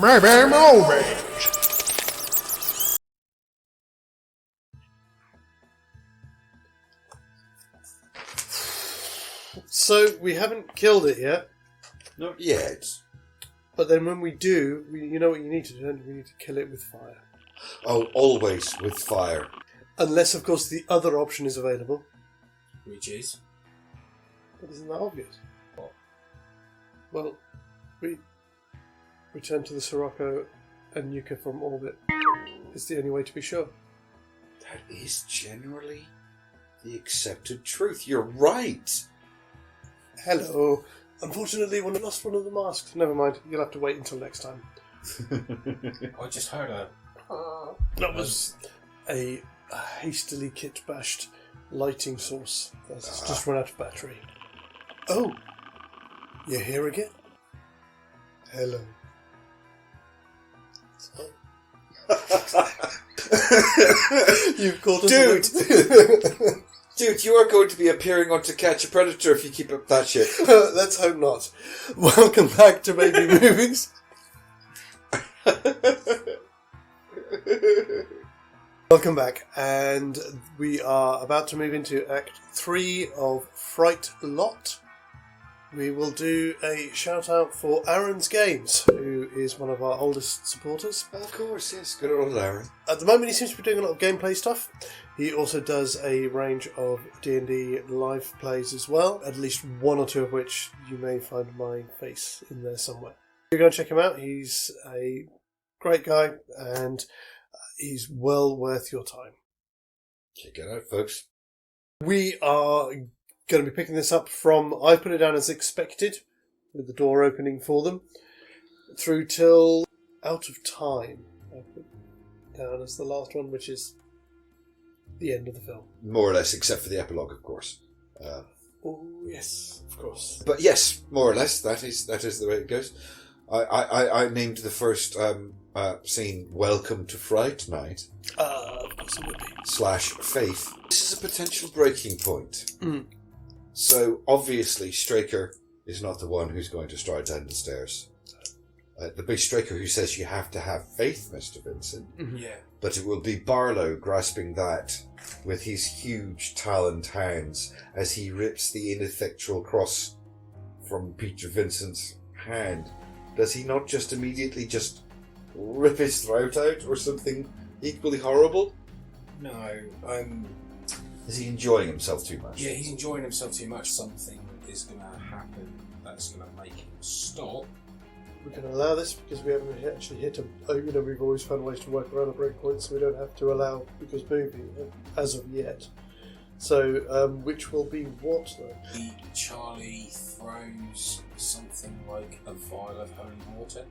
Maybe movies. So, we haven't killed it yet. Not yet. But then when we do, you know what you need to do, don't you? We need to kill it with fire. Oh, always with fire. Unless, of course, the other option is available. Which is? But isn't that obvious? Well, we return to the Sirocco and Nuka from orbit. It's the only way to be sure. That is generally the accepted truth. You're right. Hello. Unfortunately, we lost one of the masks. Never mind. You'll have to wait until next time. I just heard a... That was a hastily kit-bashed lighting source that's just run out of battery. Oh! You're here again? Hello. You've caught us. Dude! Dude, you are going to be appearing on To Catch a Predator if you keep up that shit. Let's hope not. Welcome back to Maybe Movies. Welcome back, and we are about to move into Act 3 of Fright Lot. We will do a shout out for Aaron's Games, who is one of our oldest supporters. Of course, yes. Good old Aaron. At the moment, he seems to be doing a lot of gameplay stuff. He also does a range of D&D live plays as well, at least one or two of which you may find my face in there somewhere. You're going to check him out. He's a great guy, and he's well worth your time. Check it out, folks. We are going to be picking this up from, I put it down as expected, with the door opening for them, through till Out of Time. I put down as the last one, which is the end of the film. More or less, except for the epilogue, of course. Oh, yes, of course. But yes, more or less, that is the way it goes. I named the first scene Welcome to Fright Night. Of course it would be. / Faith. This is a potential breaking point. Mm. So, obviously, Straker is not the one who's going to stride down the stairs. The big Straker who says you have to have faith, Mr. Vincent. Mm-hmm. Yeah. But it will be Barlow grasping that with his huge taloned hands as he rips the ineffectual cross from Peter Vincent's hand. Does he not just immediately just rip his throat out or something equally horrible? No. Is he enjoying himself too much? Yeah, he's enjoying himself too much. Something is going to happen that's going to make him stop. We can allow this because we haven't actually hit a... we've always found ways to work around a breakpoint, so we don't have to allow because movie as of yet. So, which will be what, though? Charley throws something like a vial of holy water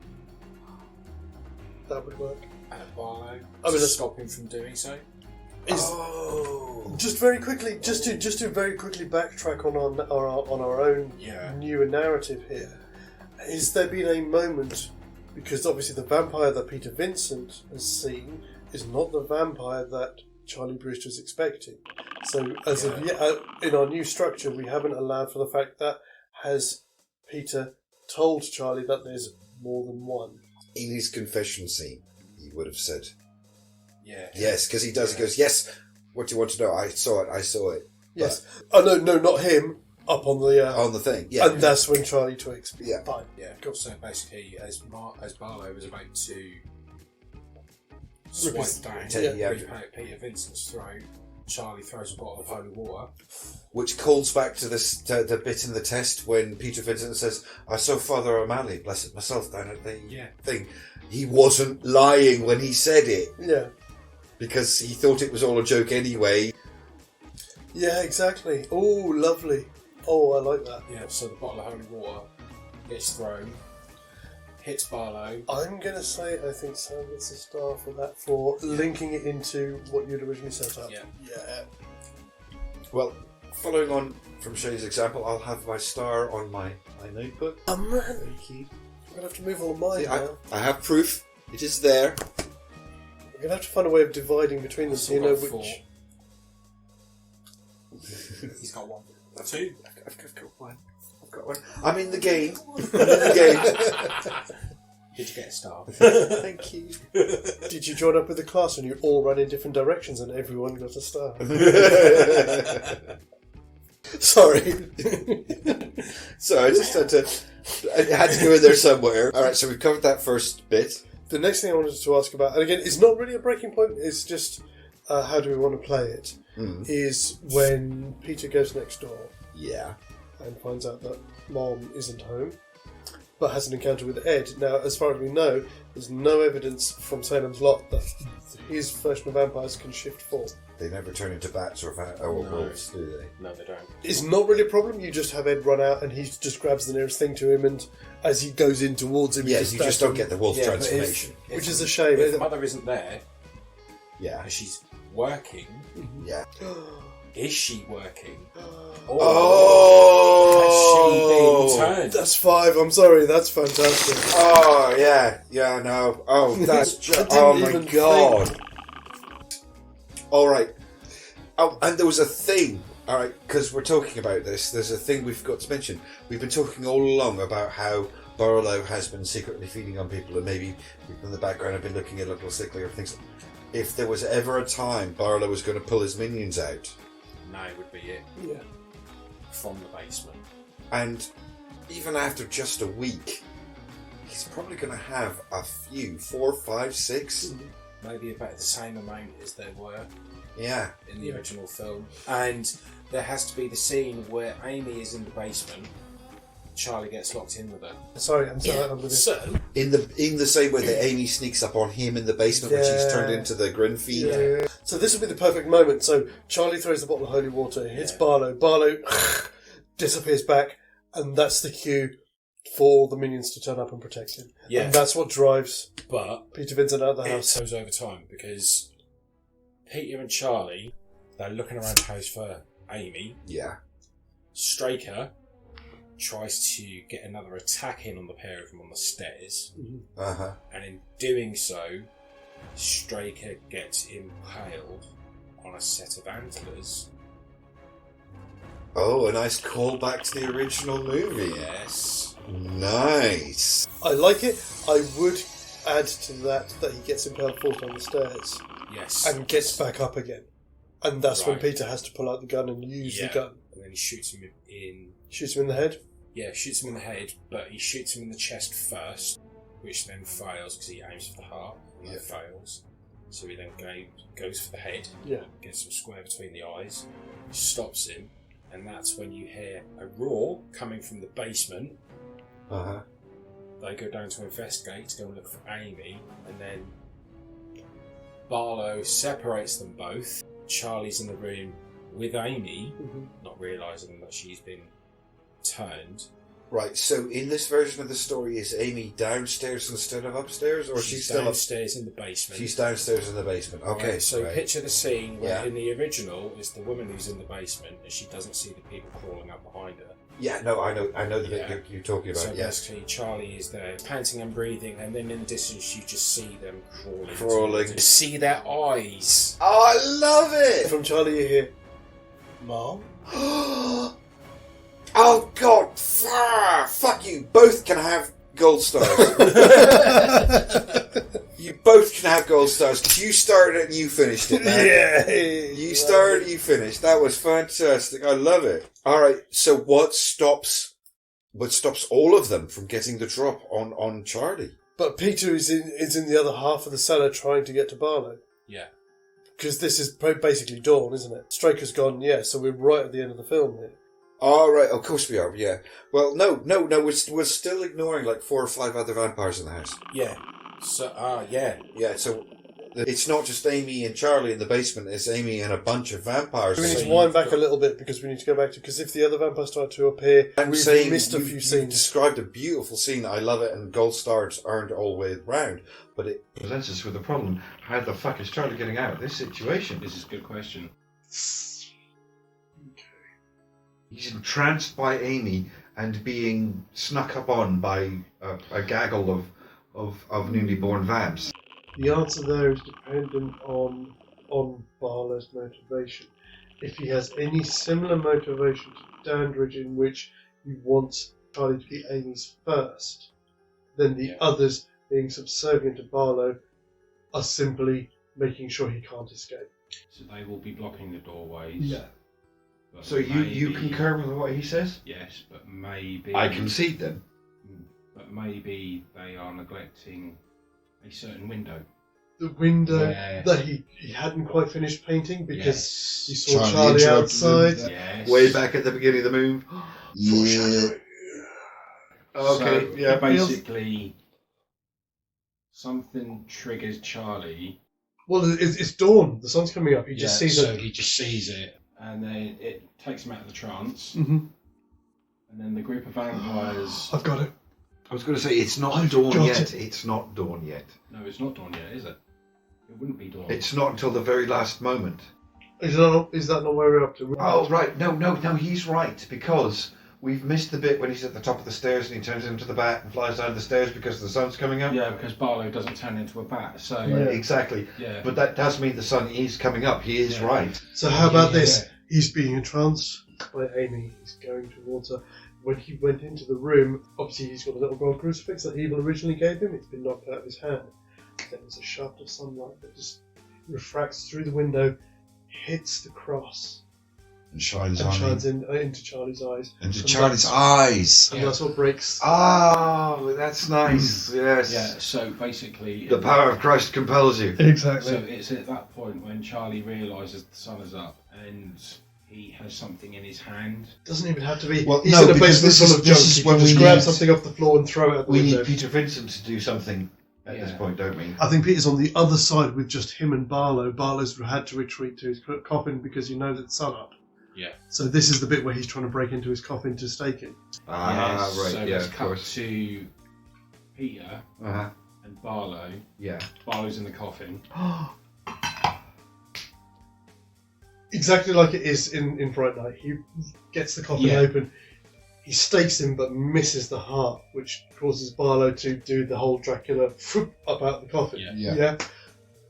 That would work. at Barlow I mean, to stop him from doing so. Just very quickly, just to very quickly backtrack on our own newer narrative here. Has there been a moment, because obviously the vampire that Peter Vincent has seen is not the vampire that Charlie Brewster is expecting. So as of yet, in our new structure, we haven't allowed for the fact that has Peter told Charlie that there's more than one. In his confession scene, he would have said, Yeah. yes, because he does. He goes, yes, what do you want to know? I saw it. Yes. Oh, no, not him. Up on the... on the thing, yeah. And that's when Charlie twigs. Yeah. Fine. Yeah, so basically, as Barlow was about to swipe down, rip out Peter Vincent's throat, Charlie throws a bottle of holy water. Which calls back to the bit in the test when Peter Vincent says, I saw Father O'Malley, bless it myself, down at the thing. He wasn't lying when he said it. Yeah. Because he thought it was all a joke anyway. Yeah, exactly. Oh, lovely. Oh, I like that. Yeah, so the bottle of holy water gets thrown, hits Barlow. I'm going to say I think Sam gets a star for that, for linking it into what you'd originally set up. Yeah. Well, following on from Shay's example, I'll have my star on my notebook. Oh, man. I'm going to have to move all of mine now. I have proof. It is there. We're going to have to find a way of dividing between them so you know which... He's got one. Two. I've got one. I'm in the game. Did you get a star? Thank you. Did you join up with the class and you all ran in different directions and everyone got a star? Sorry. So I just had to go in there somewhere. Alright, so we've covered that first bit. The next thing I wanted to ask about, and again, it's not really a breaking point, it's just how do we want to play it, is when Peter goes next door Yeah. and finds out that Mom isn't home, but has an encounter with Ed. Now, as far as we know, there's no evidence from Salem's Lot that his version of vampires can shift form. They never turn into bats or wolves, do they? No, they don't. It's not really a problem. You just have Ed run out and he just grabs the nearest thing to him, and as he goes in towards him, Yeah, you just don't get the wolf transformation. Which is a shame. If Mother isn't there, Yeah. and she's working, Yeah. is she working? Oh! Has she been turned? That's 5. I'm sorry. That's fantastic. Oh, yeah. Yeah, no. Oh, that's just... Oh, my even God. All right. Oh, and there was a thing. All right, because we're talking about this, there's a thing we've got to mention. We've been talking all along about how Barlow has been secretly feeding on people, and maybe people in the background have been looking a little sickly or things. If there was ever a time Barlow was going to pull his minions out, Now would be it. Yeah. From the basement. and even after just a week, he's probably going to have a few, 4, 5, 6. Maybe about the same amount as there were Yeah. in the original film. And there has to be the scene where Amy is in the basement, Charley gets locked in with her. Sorry, I'm sorry. I'm with you. So, In the same way that Amy sneaks up on him in the basement when she's turned into the Grinfeed. Yeah. So this would be the perfect moment. So Charlie throws the bottle of holy water, it hits Barlow. Barlow disappears back, and that's the cue for the minions to turn up and protect him. Yeah. And that's what drives but Peter Vincent out of the it house. goes over time because Peter and Charlie, they're looking around the house for Amy. Yeah. Straker tries to get another attack in on the pair of them on the stairs, Uh-huh. and in doing so, Straker gets impaled on a set of antlers. Oh, a nice callback to the original movie. Yes. Nice. I like it. I would add to that he gets impaled, falls down the stairs, Yes. and gets back up again. And that's when Right. Peter has to pull out the gun and use the gun. And then he shoots him in. Shoots him in the head. Yeah, shoots him in the head, but he shoots him in the chest first, which then fails because he aims for the heart and that fails. So he then goes for the head, Yeah. gets him square between the eyes, stops him, and that's when you hear a roar coming from the basement. Uh-huh. They go down to investigate, to go and look for Amy, and then Barlow separates them both. Charlie's in the room with Amy, not realising that she's been turned. Right, so in this version of the story, is Amy downstairs instead of upstairs? Or she's still downstairs in the basement. She's downstairs in the basement. Okay, Right, so right. picture the scene where in the original it's the woman who's in the basement and she doesn't see the people crawling up behind her. Yeah, no, I know the bit you're talking about, So yes. basically Charlie is there panting and breathing, and then in the distance you just see them crawling. Crawling. You see their eyes. Oh, I love it! From Charlie you hear, Mom? Oh, God! Fuck you! Both can have gold stars. You both can have gold stars, because you started it and you finished it, man. Yeah. You started, you finished. That was fantastic. I love it. Alright, so what stops all of them from getting the drop on Charlie? But Peter is in the other half of the cellar trying to get to Barlow. Yeah. Because this is basically dawn, isn't it? Straker's gone, so we're right at the end of the film here. All right, of course we are. Yeah. Well, no. We're still ignoring like 4 or 5 other vampires in the house. Yeah. So, yeah. Yeah. So it's not just Amy and Charlie in the basement. It's Amy and a bunch of vampires. We need to wind back a little bit because we need to go back to, because if the other vampires start to appear, we've missed a few You scenes. described a beautiful scene. I love it, and gold stars earned all the way round. But it presents us with a problem. How the fuck is Charlie getting out of this situation? This is a good question. He's entranced by Amy and being snuck up on by a gaggle of newly born vamps. The answer there is dependent on Barlow's motivation. If he has any similar motivation to Dandridge, in which he wants Charlie to be Amy's first, then the others being subservient to Barlow, are simply making sure he can't escape. So they will be blocking the doorways. Yeah. But So you concur with what he says? Yes, but maybe... I concede then. But maybe they are neglecting a certain window. The window Yes. that he hadn't quite finished painting because he saw Charley Charley interrupted outside. him. Yes. Way back at the beginning of the move. Yeah. Okay, So, yeah. basically, something triggers Charlie, Well, it's dawn. The sun's coming up. He just sees so it. he just sees it. and then it takes him out of the trance, Mm-hmm. and then the group of vampires... I've got it. I was going to say, it's not I've dawn got yet. it. It's not dawn yet. No, it's not dawn yet, is it? It wouldn't be dawn. It's not until the very last moment. Is that not where we're up to? Oh, right. No, he's right, because we've missed the bit when he's at the top of the stairs and he turns into the bat and flies down the stairs because the sun's coming up. Yeah, because Barlow doesn't turn into a bat, so... Yeah. Exactly. Yeah. But that does mean the sun is coming up. He is Yeah. right. So how about Yeah, this? yeah. He's being entranced by Amy. He's going towards her. When he went into the room, obviously he's got a little gold crucifix that Evil originally gave him. It's been knocked out of his hand. Then there's a shaft of sunlight that just refracts through the window, hits the cross, And shines and on shines him. into Charlie's eyes. Into And Charlie's that's- eyes. And that's what breaks. Oh, that's nice. Yes. Yeah, so basically... The power of Christ compels you. Exactly. So it's at that point when Charlie realises the sun is up and he has something in his hand. Doesn't even have to be. Well, he's no, in a because basement this full is- of this junk. is He when can just we grab need- something off the floor and throw it at the We window. need Peter Vincent to do something at this Yeah. point, don't we? I think Peter's on the other side with just him and Barlow. Barlow's had to retreat to his coffin because he knows it's sun up. Yeah. So this is the bit where he's trying to break into his coffin to stake him. Ah, right. So Yeah, let's of cut course. to Peter Uh-huh. and Barlow. Yeah. Barlow's in the coffin. Exactly like it is in Fright Night. He gets the coffin Yeah. open. He stakes him but misses the heart, which causes Barlow to do the whole Dracula up out the coffin. Yeah. Yeah.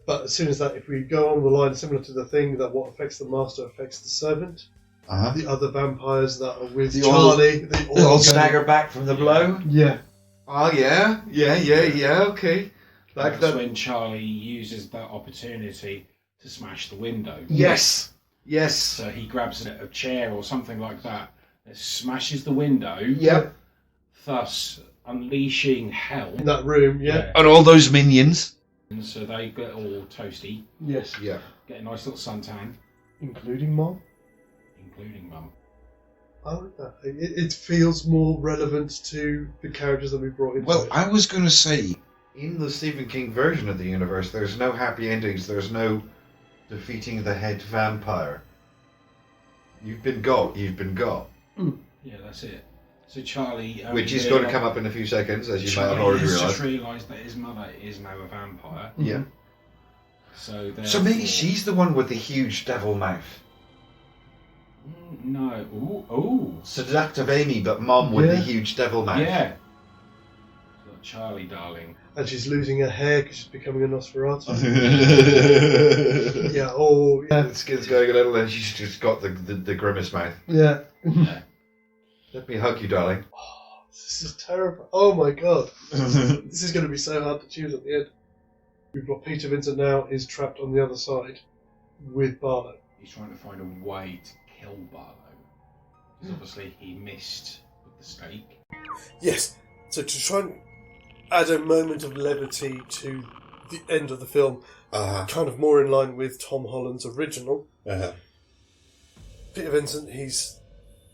But as soon as that, if we go on the line similar to the thing that what affects the master affects the servant, Uh-huh. the other vampires that are with The all- Charlie, they They all go- stagger back from the blow. Yeah. Oh, yeah. Yeah, okay. Like That's that. when Charlie uses that opportunity to smash the window. Yes. So he grabs a chair or something like that and smashes the window, Yep. thus unleashing hell. In that room, yeah. And all those minions. And so they get all toasty, Yes. Yeah. get a nice little suntan, Including Mom. including Mum. I like that. It feels more relevant to the characters that we brought in. Well, I was going to say, In the Stephen King version of the universe, there's no happy endings. There's no defeating the head vampire. You've been got. Yeah, that's it. So Charlie... Which is going to come up in a few seconds, as you might have Charlie already has realised. just realised that his mother is now a vampire. Yeah. So So maybe therefore- she's the one with the huge devil mouth. No. Ooh. Seductive Amy, but Mom with the Yeah. huge devil mouth. Yeah. So Charlie, darling. And she's losing her hair because she's becoming a Nosferatu. yeah. Yeah, oh, yeah. The skin's going a little, and she's just got the grimace mouth. Yeah. Yeah. Let me hug you, darling. This is terrible. Oh my god. This is going to be so hard to choose at the end. We've got Peter Vincent now is trapped on the other side with Barlow. He's trying to find a way to kill Barlow. Because obviously he missed with the stake. Yes. So to try and add a moment of levity to the end of the film, Uh-huh. kind of more in line with Tom Holland's original. Uh-huh. Peter Vincent, he's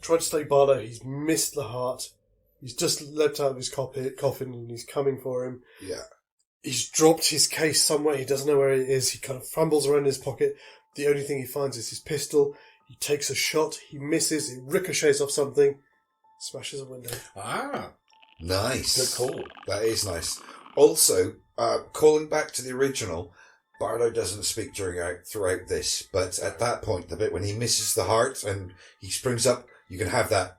tried to stake Barlow, he's missed the heart. He's just leapt out of his coffin and he's coming for him. Yeah. He's dropped his case somewhere, he doesn't know where it is, he kind of fumbles around in his pocket. The only thing he finds is his pistol. He takes a shot, he misses, it ricochets off something, smashes a window. Ah, Nice. good call. That is nice. Also, calling back to the original, Barlow doesn't speak throughout this, but at that point, the bit when he misses the heart and he springs up, you can have that.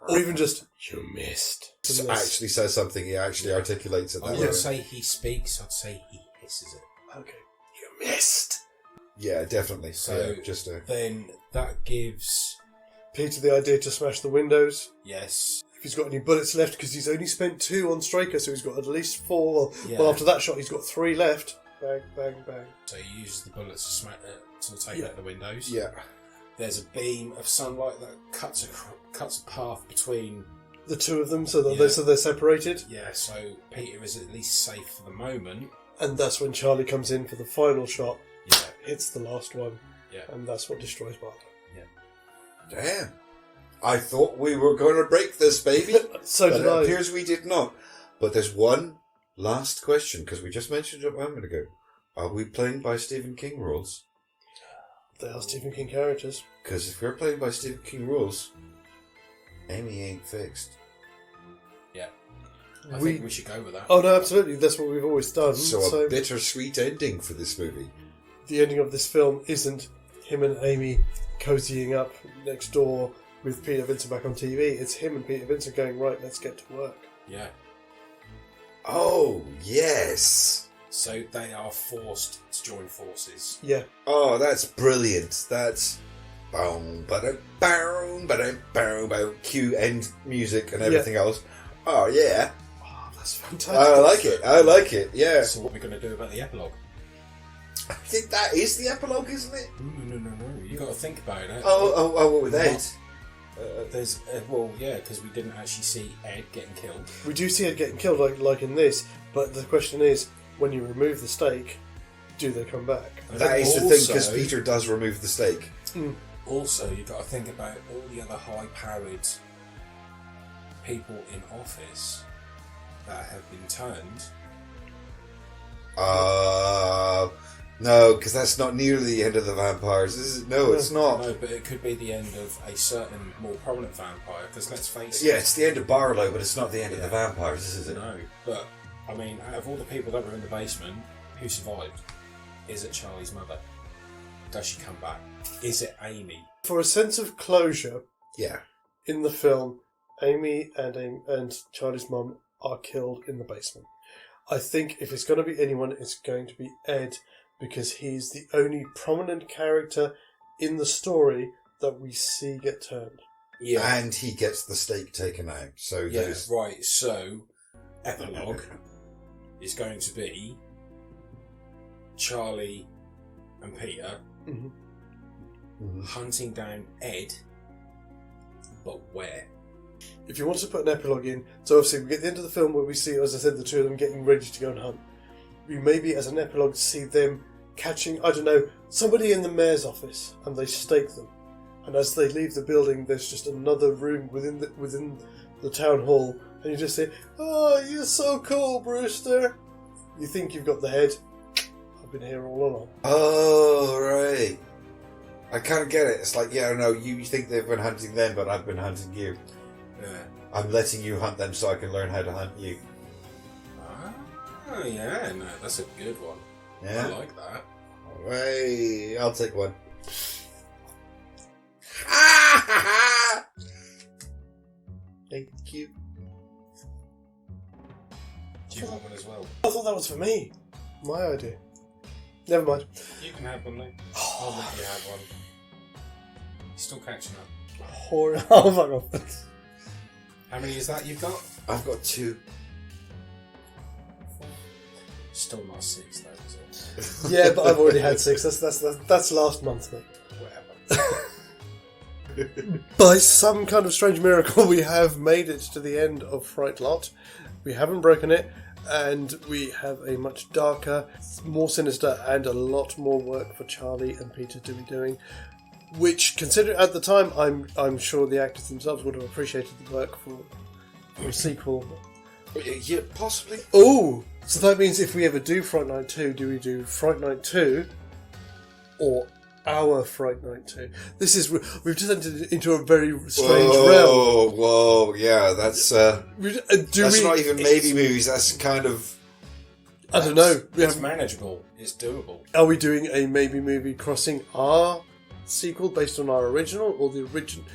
Or even just, you missed. It actually says something. He actually articulates it I that way. wouldn't say he speaks, I'd say he hisses it. Okay. You missed. Yeah, definitely. So- yeah, just Then that gives, Peter the idea to smash the windows. yes, if he's got any bullets left, because he's only spent 2 on Straker, so he's got at least 4. Yeah. Well, after that shot, he's got 3 left. Bang, bang, bang. So he uses the bullets to smack to take out the windows. Yeah. There's a beam of sunlight that cuts a path between The 2 of them, so that they're separated. Yeah, so Peter is at least safe for the moment. And that's when Charlie comes in for the final shot. Yeah. Hits the last one. Yeah. And that's what destroys Barlow. Damn. I thought we were going to break this, baby. So but did it I. appears we did not. But there's one last question, because we just mentioned it a moment ago. Are we playing by Stephen King rules? They are Stephen King characters. Because if we're playing by Stephen King rules, Amy ain't fixed. Yeah. I think we should go with that. Oh, no, absolutely. That's what we've always done. So a bittersweet ending for this movie. The ending of this film isn't him and Amy cozying up next door with Peter Vincent back on TV. It's him and Peter Vincent going, right, let's get to work. Yeah. Oh, yes. So they are forced to join forces. Yeah. Oh, that's brilliant. That's boom, ba-dum, boom, ba-dum, boom, boom, cue end music and everything else. Oh, yeah. Oh, that's fantastic. I like it, yeah. So what are we going to do about the epilogue? I think that is the epilogue, isn't it? No. You got to think about it. Oh, what with Ed? There's because we didn't actually see Ed getting killed. We do see it getting killed like in this, but the question is, when you remove the stake, do they come back? That is the thing, because Peter does remove the stake. Also, you've got to think about all the other high-powered people in office that have been turned. No, because that's not nearly the end of the vampires, is it? No, it's not. No, but it could be the end of a certain more prominent vampire, because let's face it. Yeah, it's the end of Barlow, but it's not the end of the vampires, is it? No, but, I mean, out of all the people that were in the basement, who survived? Is it Charlie's mother? Does she come back? Is it Amy? For a sense of closure, Yeah. in the film, Amy and Charlie's mum are killed in the basement. I think if it's going to be anyone, it's going to be Ed, because he's the only prominent character in the story that we see get turned. Yeah. And he gets the stake taken out. So Yeah, there's... right, so, epilogue is going to be Charlie and Peter hunting down Ed, but where? If you want to put an epilogue in, so obviously we get the end of the film where we see, as I said, the 2 of them getting ready to go and hunt. We maybe, as an epilogue, see them catching, I don't know, somebody in the mayor's office, and they stake them. And as they leave the building, there's just another room within the town hall, and you just say, "Oh, you're so cool, Brewster." You think you've got the head. I've been here all along. Oh, right. I kind of get it. It's like, yeah, no, you think they've been hunting them, but I've been hunting you. Yeah. I'm letting you hunt them so I can learn how to hunt you. Oh, yeah, no, that's a good one. Yeah? I like that. Alright, I'll take one. Thank you. Do you want one as well? I thought that was for me. My idea. Never mind. You can have one, though. I'll let you have one. You're still catching up. Oh, fuck off. How many is that you've got? I've got 2. Still not 6, though, is it? Yeah, but I've already had 6. That's last month, mate. Whatever. By some kind of strange miracle, we have made it to the end of Fright Lot. We haven't broken it, and we have a much darker, more sinister, and a lot more work for Charlie and Peter to be doing. Which, consider at the time, I'm sure the actors themselves would have appreciated the work for a sequel. Yeah, possibly. Oh, so that means if we ever do Fright Night 2, do we do Fright Night 2 or our Fright Night 2? We've just entered into a very strange realm. Whoa, yeah, that's not even maybe movies, that's kind of... I don't know. It's manageable. It's doable. Are we doing a maybe movie crossing our sequel based on our original, or the original?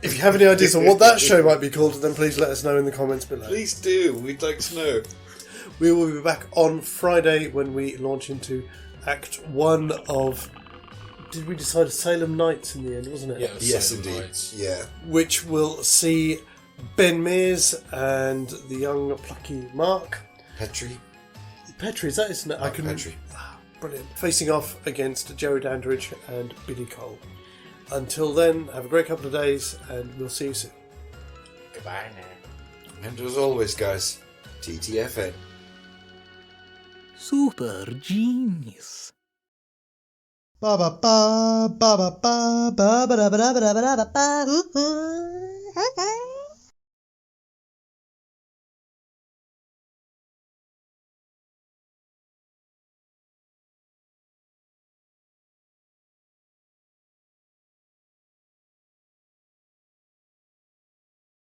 If you have any ideas on what that show might be called, then please let us know in the comments below. Please do, we'd like to know. We will be back on Friday when we launch into Act 1 of did we decide Salem Nights in the end, wasn't it? Yeah, it was Yes, Salem indeed. Nights. Yeah. Which will see Ben Mears and the young plucky Mark Petrie. Petrie, is that his name? Mark Petrie. Brilliant. Facing off against Jerry Dandridge and Billy Cole. Until then, have a great couple of days, and we'll see you soon. Goodbye now. And as always, guys, TTFN. Super genius. Ba ba ba ba ba ba ba ba ba ba ba ba ba ba.